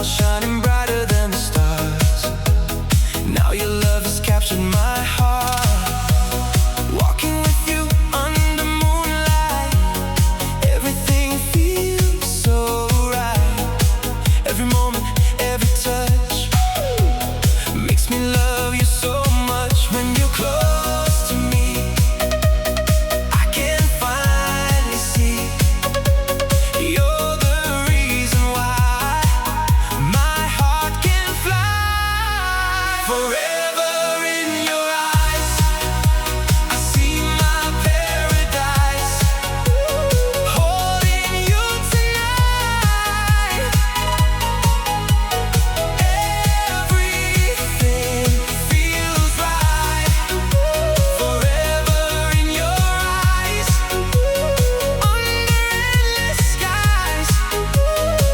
Shining brighter than the stars. Now your love has captured my heart. Walking with you under moonlight, everything feels so right. Every moment, every touch makes me love you so much. When you're close to me, I can finally see you're the reason why forever in your eyes. I see my paradise, holding you tonight. Everything feels right. Forever in your eyes, under endless skies.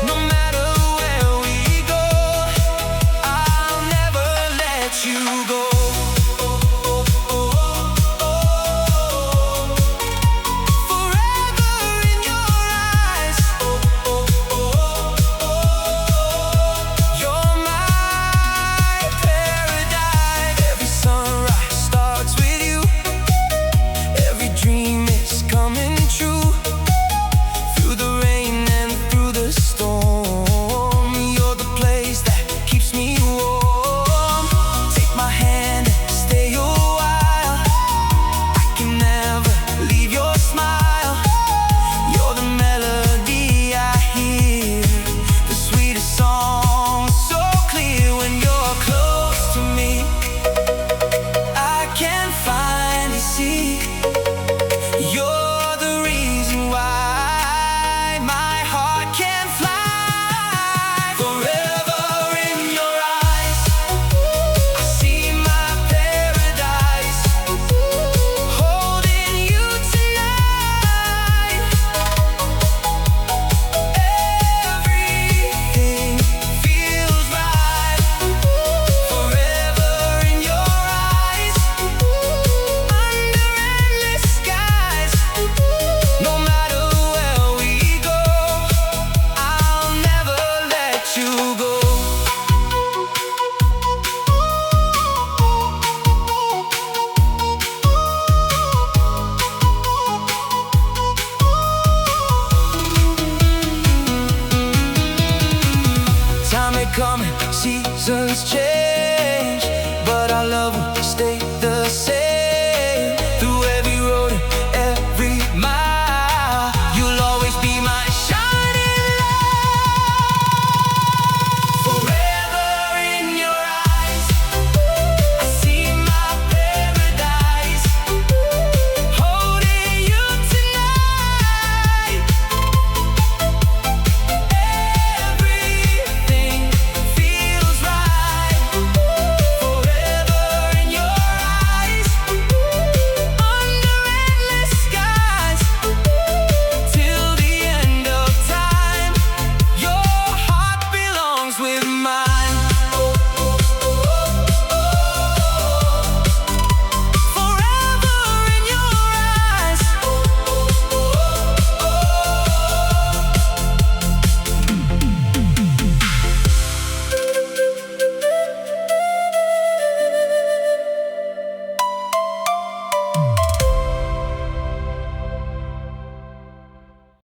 No matter where we go, I'll never let you go. Forever in your eyes. You're my paradise. Every sunrise starts with you. Every dream is coming true. Through the rain and through the storm, you're the place that keeps me warm. Take my hand and stay a while. I can never leave your smile. You're the melody I hear, the sweetest song, so clear. When you're close to me, I can finally see you're the reason why my heart can fly. Forever in your eyes, I see my paradise, holding you tonight. Everything feels right. Forever in your eyes, under endless skies. No matter where we go, I'll never let you go. Time may come and seasons change, but our love will stay